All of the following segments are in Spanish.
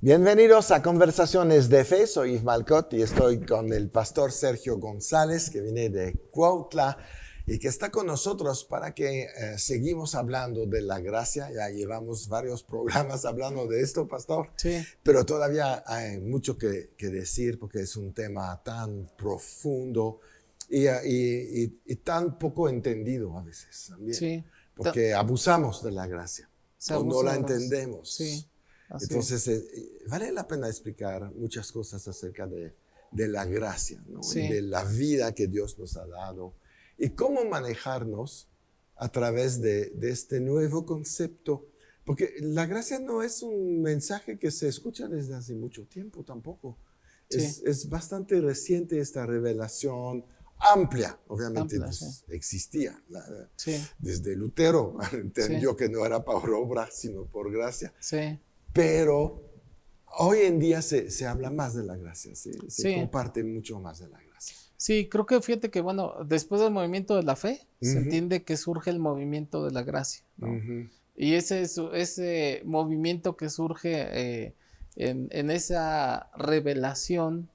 Bienvenidos a Conversaciones de Fe, soy Yves Malcott y estoy con el pastor Sergio González, que viene de Cuautla y que está con nosotros para que seguimos hablando de la gracia. Ya llevamos varios programas hablando de esto, pastor, Sí, pero todavía hay mucho que decir porque es un tema tan profundo y tan poco entendido a veces también, sí. porque abusamos de la gracia Se o no abusa la de las- entendemos. Sí, así Entonces, vale la pena explicar muchas cosas acerca de la gracia, ¿no? Y de sí, la vida que Dios nos ha dado y cómo manejarnos a través de este nuevo concepto. Porque la gracia no es un mensaje que se escucha desde hace mucho tiempo tampoco. sí, Es bastante reciente esta revelación amplia. Obviamente amplia, sí, pues, existía. sí, Desde Lutero sí, entendió que no era por obra, sino por gracia. sí, Pero hoy en día se habla más de la gracia, se sí, comparte mucho más de la gracia. sí, creo que fíjate que, bueno, después del movimiento de la fe, se Ujú, entiende que surge el movimiento de la gracia, ¿no? ujú. Y ese movimiento que surge en esa revelación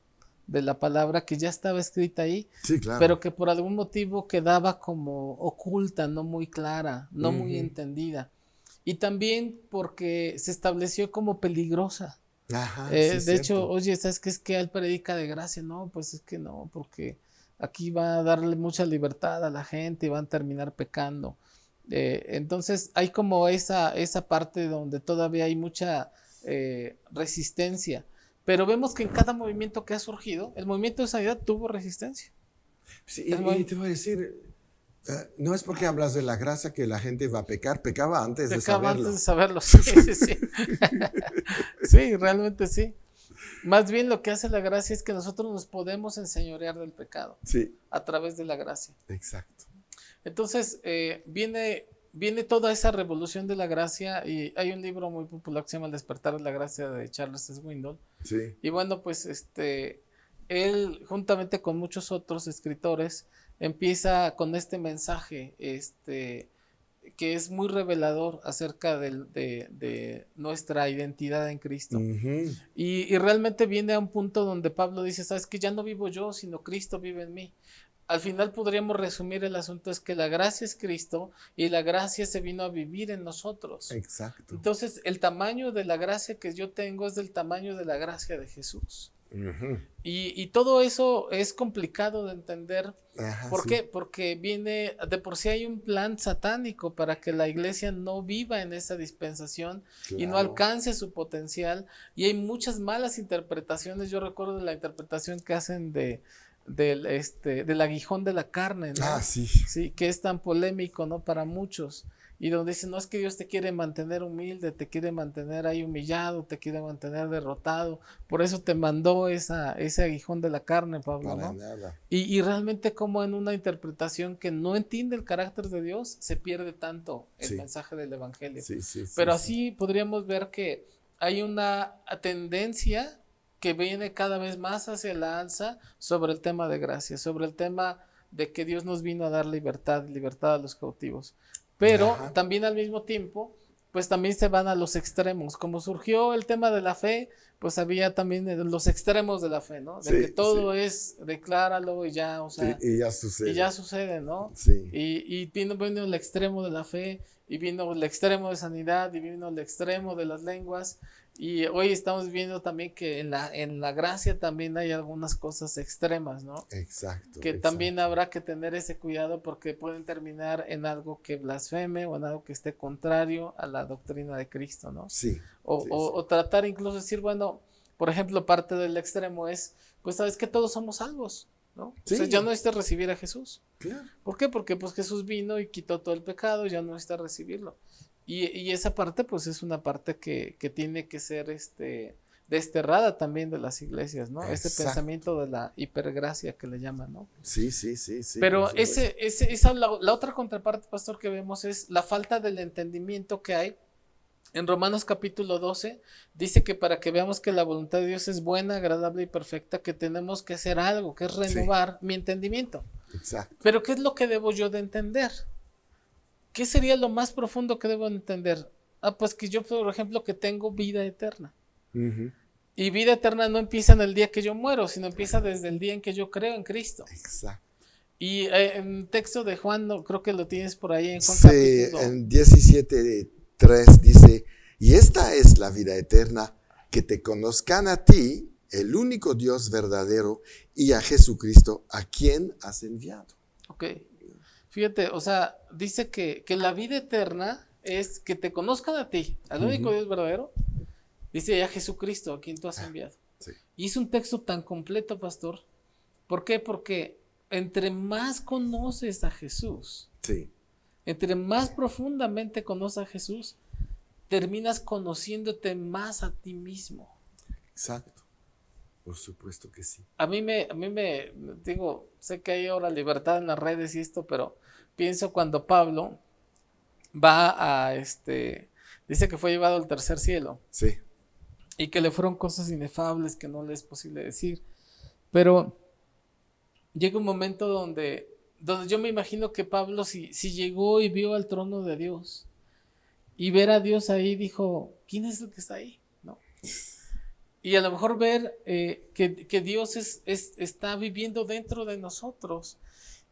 de la palabra que ya estaba escrita ahí, Sí, claro. pero que por algún motivo quedaba como oculta, no muy clara, no muy Ujú. entendida. Y también porque se estableció como peligrosa. Ajá, sí, De hecho, cierto. oye, ¿sabes qué es que él predica de gracia? No, pues es que no, porque aquí va a darle mucha libertad a la gente y van a terminar pecando. Entonces hay como esa parte donde todavía hay mucha resistencia. Pero vemos que en cada movimiento que ha surgido, el movimiento de sanidad tuvo resistencia. Sí, El y movimiento te voy a decir, no es porque hablas de la gracia que la gente va a pecar, pecaba antes de pecaba antes de saberlo. saberlo. Sí, sí, sí. Sí, realmente sí. Más bien lo que hace la gracia es que nosotros nos podemos enseñorear del pecado Sí, a través de la gracia. exacto. Entonces, viene toda esa revolución de la gracia y hay un libro muy popular que se llama El despertar de la gracia de Charles Swindoll. Sí. Y bueno, pues él juntamente con muchos otros escritores empieza con este mensaje, que es muy revelador acerca de nuestra identidad en Cristo. Ujú. Y realmente viene a un punto donde Pablo dice, sabes que ya no vivo yo, sino Cristo vive en mí. Al final podríamos resumir el asunto es que la gracia es Cristo y la gracia se vino a vivir en nosotros. Exacto. Entonces, el tamaño de la gracia que yo tengo es del tamaño de la gracia de Jesús. Ujú. Y todo eso es complicado de entender. Ajá, ¿Por sí. qué? Porque de por sí hay un plan satánico para que la iglesia no viva en esa dispensación y no Claro. alcance su potencial. Y hay muchas malas interpretaciones. Yo recuerdo la interpretación que hacen del aguijón de la carne, Ah, ¿no? sí. Sí, que es tan polémico, ¿no? Para muchos. Y donde dicen, no es que Dios te quiere mantener humilde, te quiere mantener ahí humillado, te quiere mantener derrotado. Por eso te mandó ese aguijón de la carne, Pablo, Para ¿no? nada. Y realmente como en una interpretación que no entiende el carácter de Dios, se pierde tanto el Sí. mensaje del Evangelio. Sí, sí, sí, Pero sí. así podríamos ver que hay una tendencia que viene cada vez más hacia la alza sobre el tema de gracia, sobre el tema de que Dios nos vino a dar libertad a los cautivos. Pero Ajá. también al mismo tiempo, pues también se van a los extremos. Como surgió el tema de la fe, pues había también los extremos de la fe, ¿no? De que Sí, sí. todo es, decláralo y ya, o Sí, sea, y ya y ya sucede. sucede, ¿no? Sí. Y vino el extremo de la fe, y vino el extremo de sanidad, y vino el extremo de las lenguas. Y hoy estamos viendo también que en la gracia también hay algunas cosas extremas, ¿no? Exacto, Que también exacto. habrá que tener ese cuidado porque pueden terminar en algo que blasfeme o en algo que esté contrario a la doctrina de Cristo, ¿no? Sí, O, sí, o, sí. o tratar incluso de decir, bueno, por ejemplo, parte del extremo es, pues sabes que todos somos salvos, ¿no? O sea, ya no Sí, necesitas recibir a Jesús. claro. ¿Por qué? Porque pues Jesús vino y quitó todo el pecado, ya no necesita recibirlo. Y esa parte pues es una parte que tiene que ser desterrada también de las iglesias, ¿no? Ese Exacto. pensamiento de la hipergracia que le llaman, ¿no? Sí, sí, sí, sí, por Pero supuesto. la otra contraparte, pastor, que vemos es la falta del entendimiento que hay. En Romanos capítulo 12 dice que para que veamos que la voluntad de Dios es buena, agradable y perfecta, que tenemos que hacer algo, que es Sí, renovar mi entendimiento. exacto. Pero ¿qué es lo que debo yo de entender? ¿Qué sería lo más profundo que debo entender? Ah, pues que yo, por ejemplo, que tengo vida eterna. Ujú. Y vida eterna no empieza en el día que yo muero, sino empieza desde el día en que yo creo en Cristo. Exacto. Y en el texto de Juan, no, creo que lo tienes por ahí en Juan Sí, capítulo. en 17:3 dice, y esta es la vida eterna, que te conozcan a ti, el único Dios verdadero, y a Jesucristo, a quien has enviado. Ok. Fíjate, o sea, dice que la vida eterna es que te conozcan a ti, al único Dios verdadero, dice a Jesucristo, a quien tú has enviado. Sí. Y es un texto tan completo, pastor. ¿Por qué? Porque entre más conoces a Jesús, Sí. entre más profundamente conoces a Jesús, terminas conociéndote más a ti mismo. Exacto. Por supuesto que sí. A mí me digo, sé que hay ahora libertad en las redes y esto, pero pienso cuando Pablo va a dice que fue llevado al tercer cielo. Sí. Y que le fueron cosas inefables que no le es posible decir. Pero llega un momento donde yo me imagino que Pablo si llegó y vio al trono de Dios y ver a Dios ahí, dijo, ¿quién es el que está ahí? ¿No? Y a lo mejor ver que Dios está viviendo dentro de nosotros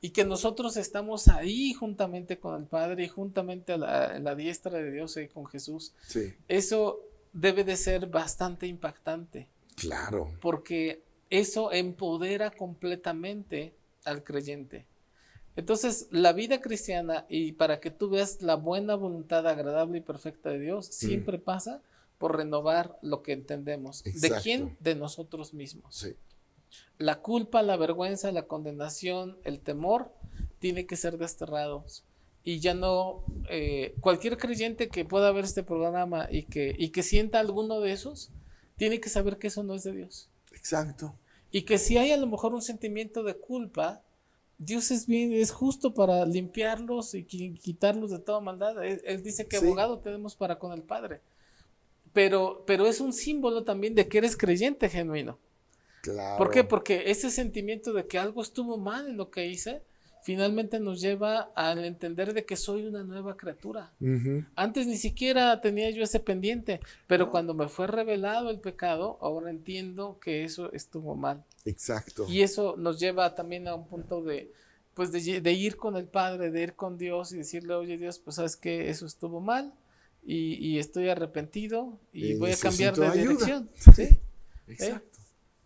y que nosotros estamos ahí juntamente con el Padre y juntamente en la diestra de Dios y con Jesús. Sí. Eso debe de ser bastante impactante. Claro. Porque eso empodera completamente al creyente. Entonces, la vida cristiana, y para que tú veas la buena voluntad agradable y perfecta de Dios, siempre pasa por renovar lo que entendemos. Exacto. ¿De quién? De nosotros mismos. Sí. La culpa, la vergüenza, la condenación, el temor, tiene que ser desterrados. Y ya no, cualquier creyente que pueda ver este programa y que sienta alguno de esos, tiene que saber que eso no es de Dios. Exacto. Y que si hay a lo mejor un sentimiento de culpa, Dios es justo para limpiarlos y quitarlos de toda maldad. Él dice que abogado tenemos para con el Padre. Pero es un símbolo también de que eres creyente genuino. Claro. ¿Por qué? Porque ese sentimiento de que algo estuvo mal en lo que hice, finalmente nos lleva al entender de que soy una nueva criatura. Antes ni siquiera tenía yo ese pendiente, pero cuando me fue revelado el pecado, ahora entiendo que eso estuvo mal. Exacto. Y eso nos lleva también a un punto de ir con el Padre, de ir con Dios y decirle, oye Dios, pues sabes que eso estuvo mal y estoy arrepentido y voy a cambiar de dirección. ¿Sí? Exacto.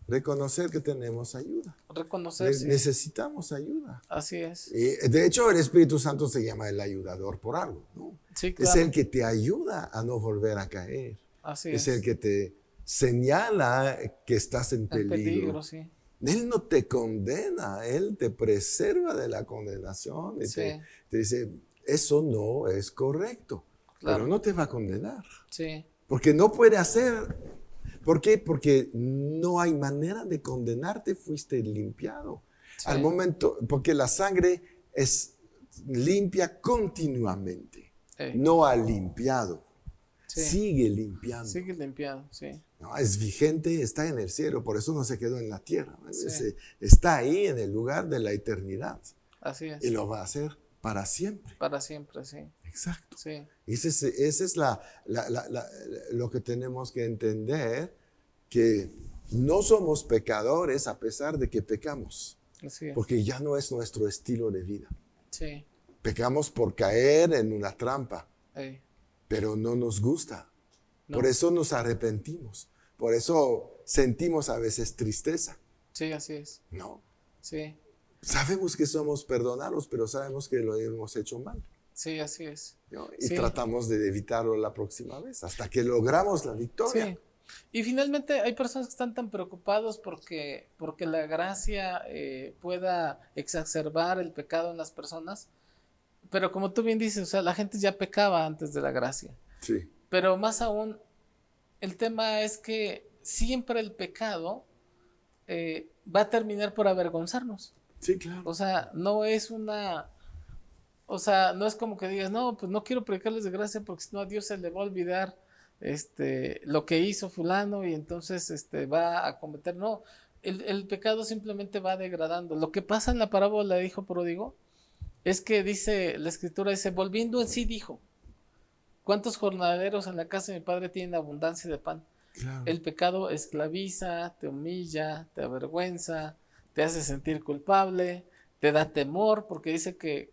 Reconocer que tenemos ayuda. Reconocer. Necesitamos ayuda. Así es. Y de hecho, el Espíritu Santo se llama el ayudador por algo, ¿no? Sí, claro. Es el que te ayuda a no volver a caer. Así es el que te señala que estás en peligro. En peligro, sí. Él no te condena, Él te preserva de la condenación. Y te dice, eso no es correcto. Claro. Pero no te va a condenar. Sí. Porque no puede hacer. ¿Por qué? Porque no hay manera de condenarte, fuiste limpiado. Sí. Al momento, porque la sangre es limpia continuamente. No ha limpiado. Sí. Sigue limpiando. Sigue limpiando, sí. No, es vigente, está en el cielo, por eso no se quedó en la tierra. Sí. Está ahí en el lugar de la eternidad. Así es. Y lo va a hacer para siempre. Para siempre, sí. Exacto. Sí. Ese es lo que tenemos que entender, que no somos pecadores a pesar de que pecamos. Así es. Porque ya no es nuestro estilo de vida. Sí. Pecamos por caer en una trampa, pero no nos gusta. No. Por eso nos arrepentimos. Por eso sentimos a veces tristeza. Sí, así es. No. Sí. Sabemos que somos perdonados, pero sabemos que lo hemos hecho mal. Sí, así es. ¿No? Y tratamos de evitarlo la próxima vez, hasta que logramos la victoria. Sí. Y finalmente hay personas que están tan preocupados porque la gracia pueda exacerbar el pecado en las personas. Pero como tú bien dices, o sea, la gente ya pecaba antes de la gracia. Sí. Pero más aún, el tema es que siempre el pecado va a terminar por avergonzarnos. Sí, claro. O sea, no es no es como que digas, no, pues no quiero predicarles de gracia porque si no a Dios se le va a olvidar lo que hizo fulano y entonces va a cometer. No, el pecado simplemente va degradando. Lo que pasa en la parábola del hijo pródigo es que dice, la escritura dice, volviendo en sí dijo, ¿cuántos jornaleros en la casa de mi padre tienen abundancia de pan? Claro. El pecado esclaviza, te humilla, te avergüenza, te hace sentir culpable, te da temor, porque dice que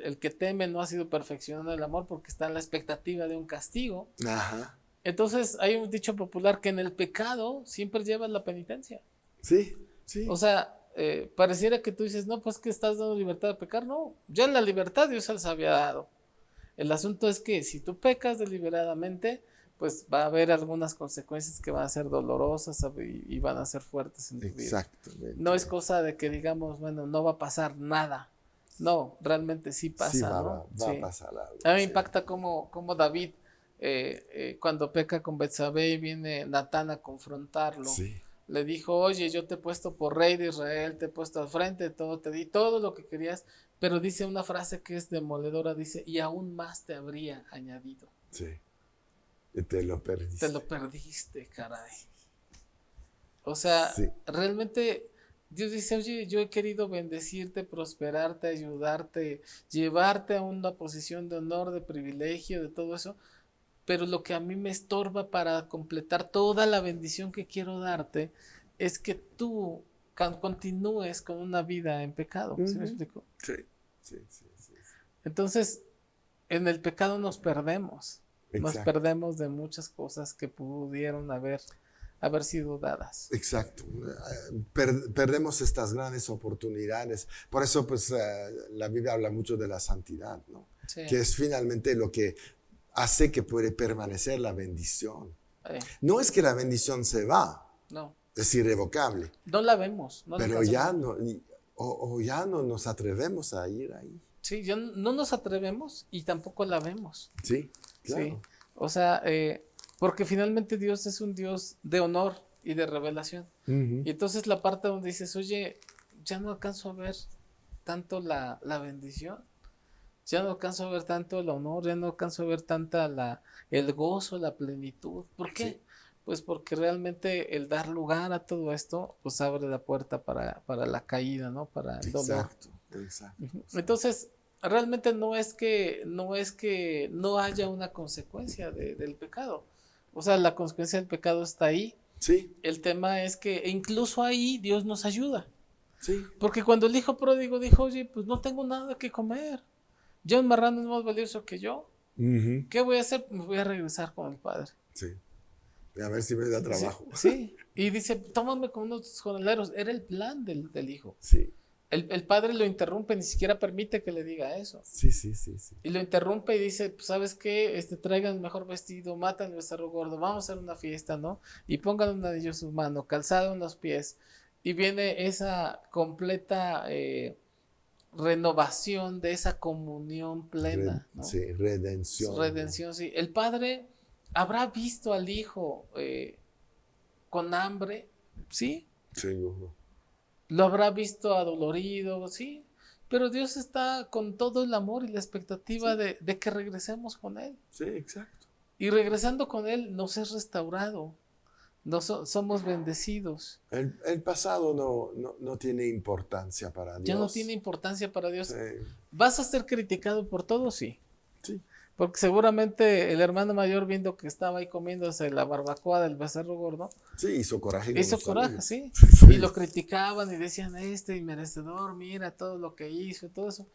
el que teme no ha sido perfeccionado en el amor porque está en la expectativa de un castigo. Ajá. Entonces hay un dicho popular que en el pecado siempre llevas la penitencia. Sí, sí. O sea, pareciera que tú dices, no, pues que estás dando libertad de pecar. No, ya la libertad Dios se las había dado. El asunto es que si tú pecas deliberadamente, pues va a haber algunas consecuencias que van a ser dolorosas y van a ser fuertes en tu vida. Exactamente. No es cosa de que digamos, bueno, no va a pasar nada. No, realmente sí pasa, Sí, ¿no? va Sí. a pasar algo. A mí me Sí. impacta cómo David, cuando peca con Betsabé y viene Natán a confrontarlo, Sí. le dijo, oye, yo te he puesto por rey de Israel, te he puesto al frente de todo, te di todo lo que querías, pero dice una frase que es demoledora, dice, y aún más te habría añadido. Sí. Y te lo perdiste. Te lo perdiste, caray. O sea, Sí. realmente Dios dice, oye, yo he querido bendecirte, prosperarte, ayudarte, llevarte a una posición de honor, de privilegio, de todo eso, pero lo que a mí me estorba para completar toda la bendición que quiero darte es que tú continúes con una vida en pecado. ¿Sí me explico? Sí, sí, sí, sí. Entonces, en el pecado nos perdemos. Nos Exacto. perdemos de muchas cosas que pudieron haber sido dadas. Exacto. Perdemos estas grandes oportunidades. Por eso, pues, la Biblia habla mucho de la santidad, ¿no? Sí. Que es finalmente lo que hace que puede permanecer la bendición. No es que la bendición se va, No. es irrevocable. No la vemos. No pero ya no, ya no nos atrevemos a ir ahí. Sí, ya no nos atrevemos y tampoco la vemos. Sí, claro. Sí. O sea, porque finalmente Dios es un Dios de honor y de revelación. Y entonces la parte donde dices, oye, ya no alcanzo a ver tanto la bendición, ya no alcanzo a ver tanto el honor, ya no alcanzo a ver tanta el gozo, la plenitud. ¿Por qué? Sí. Pues porque realmente el dar lugar a todo esto, pues abre la puerta para la caída, ¿no? Para el dolor. Exacto. Entonces, realmente no es que no haya una consecuencia del pecado. O sea, la consecuencia del pecado está ahí. Sí. El tema es que incluso ahí Dios nos ayuda. Sí. Porque cuando el hijo pródigo dijo, oye, pues no tengo nada que comer. Ya un marrano es más valioso que yo. ¿Qué voy a hacer? Me voy a regresar con el padre. Sí. A ver si me da trabajo. Sí. Y dice, tómame con unos jornaleros. Era el plan del hijo. Sí. El padre lo interrumpe, ni siquiera permite que le diga eso. Sí. Y lo interrumpe y dice, pues, ¿sabes qué? Traigan el mejor vestido, matan el becerro gordo, vamos a hacer una fiesta, ¿no? Y pongan un anillo en su mano, calzado en los pies. Y viene esa completa renovación de esa comunión plena, ¿no? Sí, redención. Redención, sí. El padre habrá visto al hijo con hambre, ¿sí? Seguro. Lo habrá visto adolorido, sí, pero Dios está con todo el amor y la expectativa de que regresemos con Él. Sí, exacto. Y regresando con Él nos es restaurado, somos bendecidos. El pasado no tiene importancia para Dios. Ya no tiene importancia para Dios. Sí. ¿Vas a ser criticado por todo? Sí. Sí. Porque seguramente el hermano mayor, viendo que estaba ahí comiéndose la barbacoa del becerro gordo, sí, hizo coraje. Hizo coraje, sí. Y lo criticaban y decían, inmerecedor, mira todo lo que hizo, todo eso.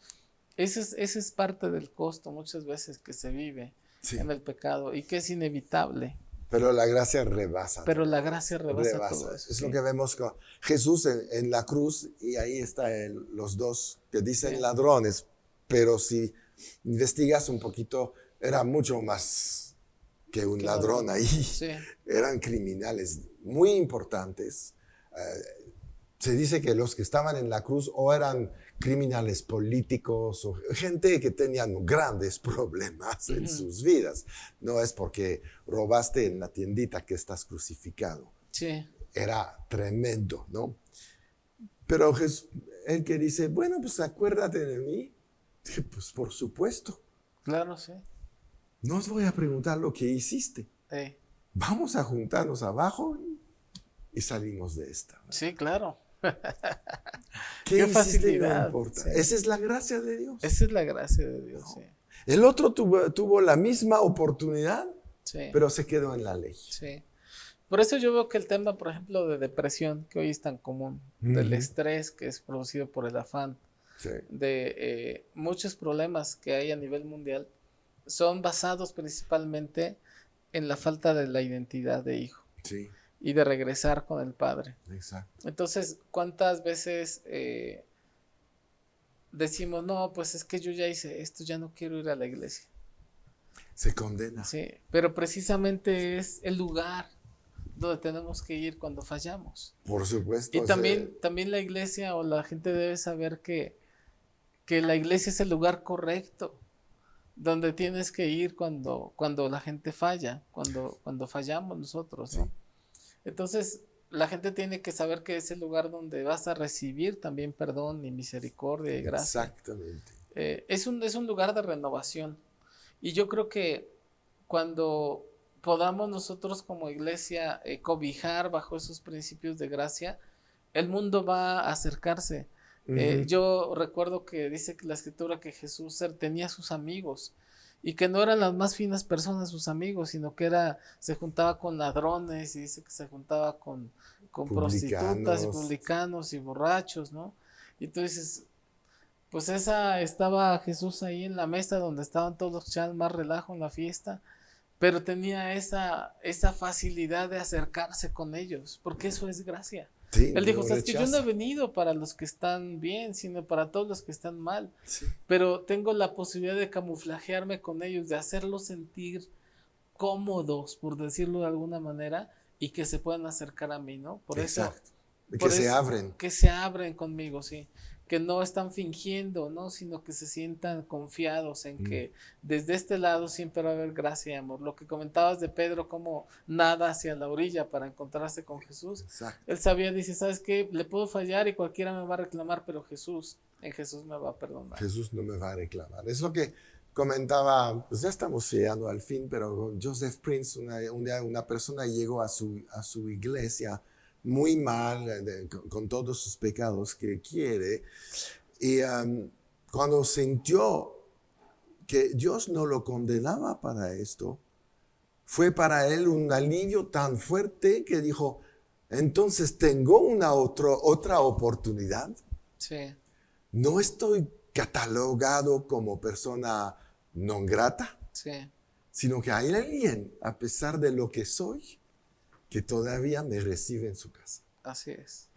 Ese es parte del costo muchas veces que se vive en el pecado y que es inevitable. Pero la gracia rebasa. Pero la gracia rebasa todo eso. Es lo que vemos con Jesús en la cruz, y ahí están los dos que dicen ladrones, pero si investigas un poquito, era mucho más que un ladrón ahí. Sí. Eran criminales muy importantes. Se dice que los que estaban en la cruz o eran criminales políticos o gente que tenían grandes problemas en sus vidas. No es porque robaste en la tiendita que estás crucificado. Sí. Era tremendo, ¿no? Pero Jesús, el que dice, bueno, pues acuérdate de mí. Pues por supuesto. Claro, sí. No os voy a preguntar lo que hiciste. Vamos a juntarnos abajo y salimos de esta, ¿no? Sí, claro. ¿Qué facilidad. No importa. Sí. Esa es la gracia de Dios. Esa es la gracia de Dios, sí. El otro tuvo la misma oportunidad, sí. pero se quedó en la ley. Sí. Por eso yo veo que el tema, por ejemplo, de depresión, que hoy es tan común, del estrés que es producido por el afán, Sí, de muchos problemas que hay a nivel mundial, son basados principalmente en la falta de la identidad de hijo sí, y de regresar con el padre. exacto. Entonces, ¿cuántas veces decimos, no, pues es que yo ya hice esto, ya no quiero ir a la iglesia? Se condena. Sí, pero precisamente es el lugar donde tenemos que ir cuando fallamos. Por supuesto. Y también la iglesia o la gente debe saber que la iglesia es el lugar correcto donde tienes que ir cuando la gente falla, cuando fallamos nosotros, ¿no? Sí. Entonces, la gente tiene que saber que es el lugar donde vas a recibir también perdón y misericordia y gracia. Exactamente. Es un lugar de renovación. Y yo creo que cuando podamos nosotros como iglesia cobijar bajo esos principios de gracia, el mundo va a acercarse. Yo recuerdo que dice que la escritura que Jesús tenía sus amigos y que no eran las más finas personas sus amigos, sino que se juntaba con ladrones y dice que se juntaba con prostitutas y publicanos y borrachos, ¿no? Y tú dices, pues estaba Jesús ahí en la mesa donde estaban todos echando más relajo en la fiesta, pero tenía esa facilidad de acercarse con ellos, porque eso es gracia. Sí, Él dijo, no sabes que yo no he rechaza. venido para los que están bien, sino para todos los que están mal, Sí, pero tengo la posibilidad de camuflajearme con ellos, de hacerlos sentir cómodos, por decirlo de alguna manera, y que se puedan acercar a mí, ¿no? exacto. De Por que se eso, abren. que se abren conmigo, sí. Que no están fingiendo, ¿no? Sino que se sientan confiados en que desde este lado siempre va a haber gracia y amor. Lo que comentabas de Pedro, como nada hacia la orilla para encontrarse con Jesús. Exacto. Él sabía, dice, ¿sabes qué? Le puedo fallar y cualquiera me va a reclamar, pero en Jesús me va a perdonar. Jesús no me va a reclamar. Es lo que comentaba, pues ya estamos llegando al fin, pero Joseph Prince, un día una persona llegó a su iglesia muy mal, con todos sus pecados que quiere, y cuando sintió que Dios no lo condenaba para esto, fue para él un alivio tan fuerte que dijo, entonces tengo otra oportunidad. Sí. No estoy catalogado como persona non grata, Sí. sino que hay alguien, a pesar de lo que soy, que todavía me recibe en su casa. Así es.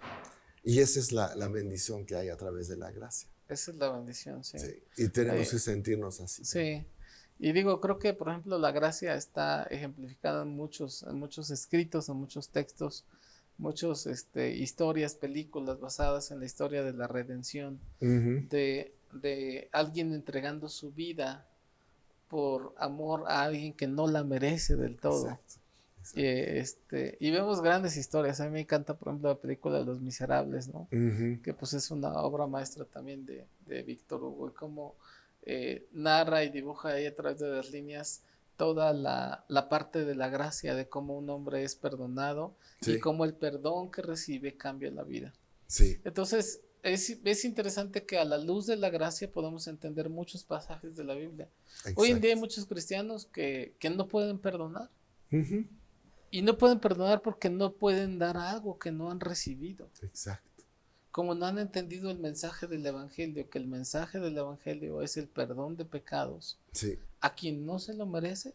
Y esa es la bendición que hay a través de la gracia. Esa es la bendición, sí. Sí. Y tenemos que sentirnos así. Sí. Y digo, creo que, por ejemplo, la gracia está ejemplificada en muchos escritos, en muchos textos, muchas historias, películas basadas en la historia de la redención, de alguien entregando su vida por amor a alguien que no la merece del todo. Exacto. Y vemos grandes historias. A mí me encanta, por ejemplo, la película de Los Miserables, ¿no? Que pues es una obra maestra también de Víctor Hugo, y cómo narra y dibuja ahí a través de las líneas toda la parte de la gracia, de cómo un hombre es perdonado y cómo el perdón que recibe cambia la vida. Sí. Entonces, es interesante que a la luz de la gracia podamos entender muchos pasajes de la Biblia. Exacto. Hoy en día hay muchos cristianos que no pueden perdonar. Y no pueden perdonar porque no pueden dar algo que no han recibido. Exacto. Como no han entendido el mensaje del Evangelio, que el mensaje del Evangelio es el perdón de pecados. Sí. A quien no se lo merece,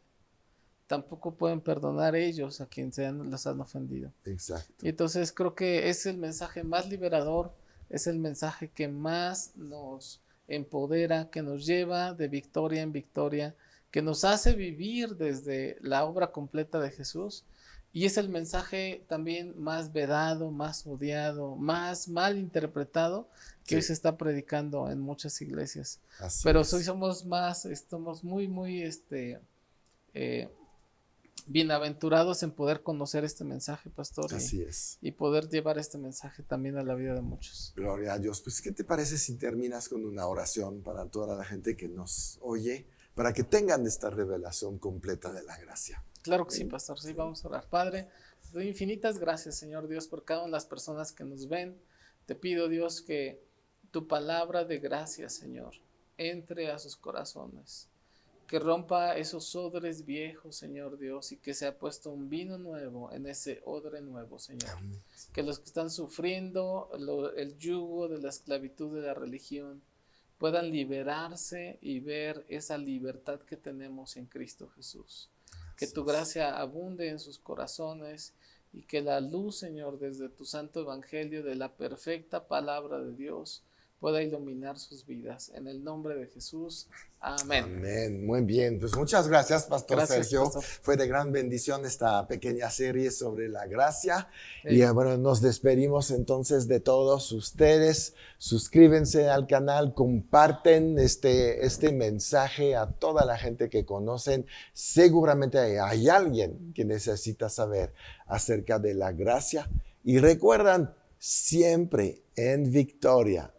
tampoco pueden perdonar ellos a quien los han ofendido. Exacto. Y entonces creo que es el mensaje más liberador, es el mensaje que más nos empodera, que nos lleva de victoria en victoria, que nos hace vivir desde la obra completa de Jesús. Y es el mensaje también más vedado, más odiado, más mal interpretado que hoy se está predicando en muchas iglesias. Pero hoy estamos muy, muy bienaventurados en poder conocer este mensaje, pastor. Así es. Y poder llevar este mensaje también a la vida de muchos. Gloria a Dios. Pues, ¿qué te parece si terminas con una oración para toda la gente que nos oye, para que tengan esta revelación completa de la gracia? Claro que sí, pastor. Sí, vamos a orar. Padre, te doy infinitas gracias, Señor Dios, por cada una de las personas que nos ven. Te pido, Dios, que tu palabra de gracia, Señor, entre a sus corazones. que rompa esos odres viejos, Señor Dios, y que sea puesto un vino nuevo en ese odre nuevo, Señor. Amén. Que los que están sufriendo el yugo de la esclavitud de la religión puedan liberarse y ver esa libertad que tenemos en Cristo Jesús. Que tu gracia abunde en sus corazones y que la luz, Señor, desde tu santo evangelio de la perfecta palabra de Dios pueda iluminar sus vidas. En el nombre de Jesús. Amén. Amén. Muy bien. Pues muchas gracias, Pastor Gracias, Sergio. Pastor. Fue de gran bendición esta pequeña serie sobre la gracia. Sí. Y bueno, nos despedimos entonces de todos ustedes. Suscríbanse al canal, comparten este mensaje a toda la gente que conocen. Seguramente hay alguien que necesita saber acerca de la gracia. Y recuerdan, siempre en victoria